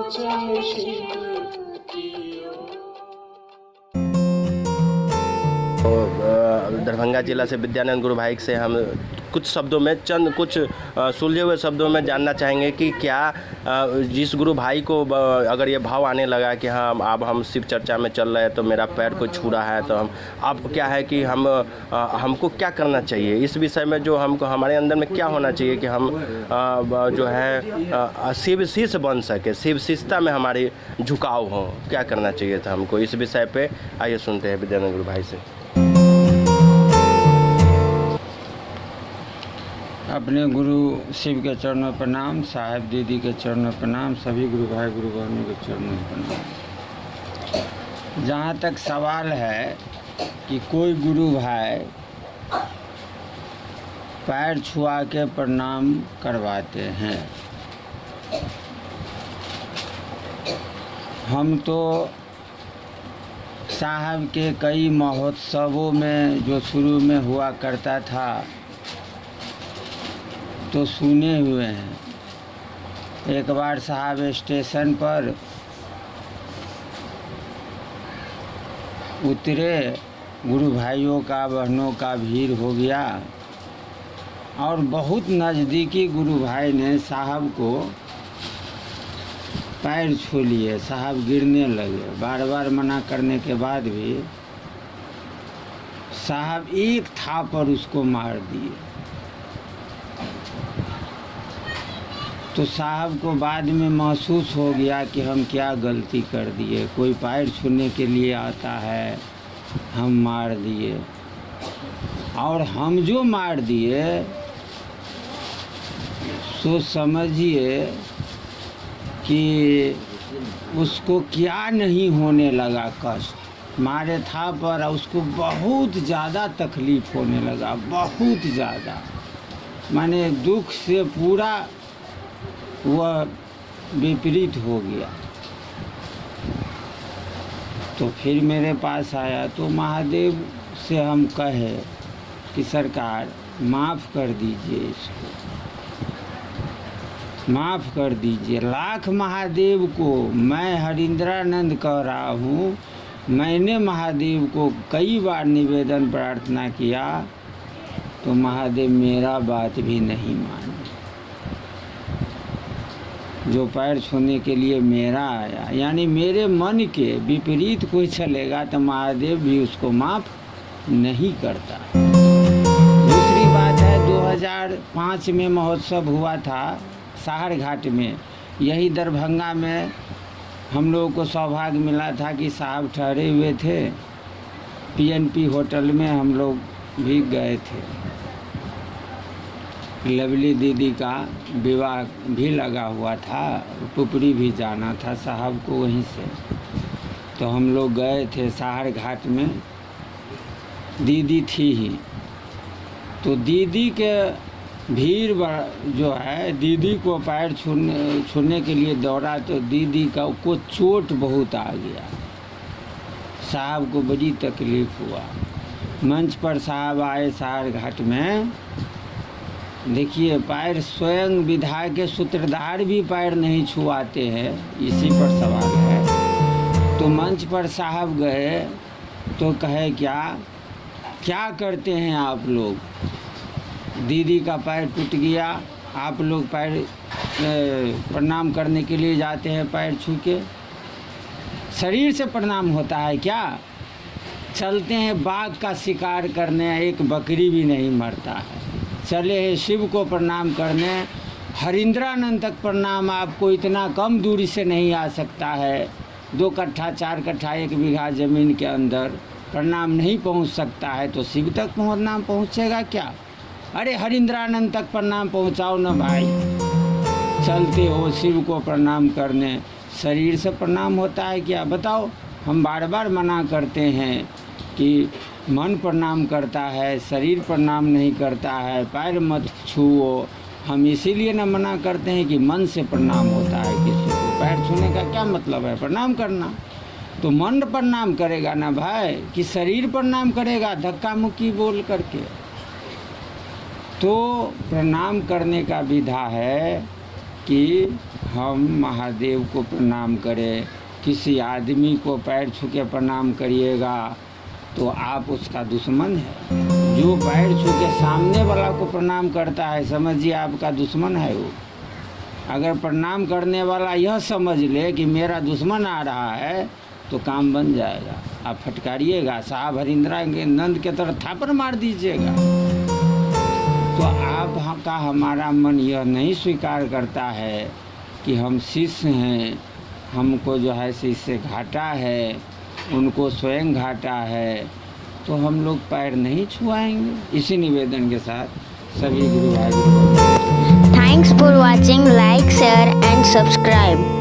चल शिव की ओर। दरभंगा जिला से विद्यानंद गुरु भाई से हम कुछ शब्दों में चंद कुछ सुलझे हुए शब्दों में जानना चाहेंगे कि क्या जिस गुरु भाई को अगर ये भाव आने लगा कि हाँ अब हम शिव चर्चा में चल रहे हैं तो मेरा पैर कोई छू रहा है तो हम अब क्या है कि हमको क्या करना चाहिए इस विषय में, जो हमको हमारे अंदर में क्या होना चाहिए कि हम जो है शिव शिष्य बन सके, शिव शिष्यता में हमारी झुकाव हो, क्या करना चाहिए था हमको इस विषय पे आइए सुनते हैं विद्यानंद गुरु भाई से। अपने गुरु शिव के चरणों पर प्रणाम, साहेब दीदी के चरणों पर प्रणाम, सभी गुरु भाई गुरु बहनों के चरणों पर प्रणाम। जहाँ तक सवाल है कि कोई गुरु भाई पैर छुआ के प्रणाम करवाते हैं, हम तो साहब के कई महोत्सवों में जो शुरू में हुआ करता था तो सुने हुए हैं। एक बार साहब स्टेशन पर उतरे, गुरु भाइयों का बहनों का भीड़ हो गया और बहुत नज़दीकी गुरु भाई ने साहब को पैर छू लिए, साहब गिरने लगे। बार बार मना करने के बाद भी साहब एक थापड़ उसको मार दिए। तो साहब को बाद में महसूस हो गया कि हम क्या गलती कर दिए, कोई पैर छूने के लिए आता है हम मार दिए, और हम जो मार दिए सो समझिए कि उसको क्या नहीं होने लगा कष्ट, मारे था पर उसको बहुत ज़्यादा तकलीफ़ होने लगा, बहुत ज़्यादा, माने दुख से पूरा वह विपरीत हो गया। तो फिर मेरे पास आया तो महादेव से हम कहे कि सरकार माफ़ कर दीजिए, इसको माफ़ कर दीजिए। लाख महादेव को मैं हरिंद्रानंद कह रहा हूँ, मैंने महादेव को कई बार निवेदन प्रार्थना किया तो महादेव मेरा बात भी नहीं माने। जो पैर छूने के लिए मेरा आया, यानी मेरे मन के विपरीत कोई चलेगा तो महादेव भी उसको माफ़ नहीं करता। दूसरी बात है, 2005 में महोत्सव हुआ था साहर घाट में, यही दरभंगा में हम लोगों को सौभाग्य मिला था कि साहब ठहरे हुए थे, PNP होटल में हम लोग भी गए थे। लवली दीदी का विवाह भी लगा हुआ था, पुपरी भी जाना था साहब को वहीं से, तो हम लोग गए थे साहर घाट में। दीदी थी ही, तो दीदी के भीड़ जो है, दीदी को पैर छूने के लिए दौड़ा तो दीदी को चोट बहुत आ गया, साहब को बड़ी तकलीफ़ हुआ। मंच पर साहब आए साहर घाट में, देखिए पैर स्वयं विधायक के सूत्रधार भी पैर नहीं छुआते हैं, इसी पर सवाल है। तो मंच पर साहब गए तो कहे क्या करते हैं आप लोग, दीदी का पैर टूट गया, आप लोग पैर प्रणाम करने के लिए जाते हैं, पैर छू के शरीर से प्रणाम होता है क्या? चलते हैं बाघ का शिकार करने, एक बकरी भी नहीं मरता है। चले हैं शिव को प्रणाम करने, हरिंद्रानंद तक प्रणाम आपको इतना कम दूरी से नहीं आ सकता है, 2 कट्ठा 4 कट्ठा 1 बीघा ज़मीन के अंदर प्रणाम नहीं पहुंच सकता है, तो शिव तक प्रणाम पहुंचेगा क्या? अरे हरिंद्रानंद तक प्रणाम पहुंचाओ ना भाई। चलते हो शिव को प्रणाम करने, शरीर से प्रणाम होता है क्या? बताओ। हम बार बार मना करते हैं कि मन प्रणाम करता है, शरीर प्रणाम नहीं करता है, पैर मत छुओ। हम इसीलिए ना मना करते हैं कि मन से प्रणाम होता है किसी को। पैर छूने का क्या मतलब है? प्रणाम करना। तो मन प्रणाम करेगा ना भाई, कि शरीर प्रणाम करेगा धक्का मुक्की बोल करके? तो प्रणाम करने का विधा है कि हम महादेव को प्रणाम करें, किसी आदमी को पैर छू के प्रणाम करिएगा तो आप उसका दुश्मन है। जो पैर छू के सामने वाला को प्रणाम करता है समझिए आपका दुश्मन है वो। अगर प्रणाम करने वाला यह समझ ले कि मेरा दुश्मन आ रहा है तो काम बन जाएगा। आप फटकारिएगा, साहब हरिंद्रा के नंद के तरह थापर मार दीजिएगा। तो आप का हमारा मन यह नहीं स्वीकार करता है कि हम शिष्य हैं, हमको जो है शिष्य घाटा है, उनको स्वयं घाटा है, तो हम लोग पैर नहीं छुआएंगे। इसी निवेदन के साथ सभी गुरु भाई Thanks for watching. Like, share and subscribe.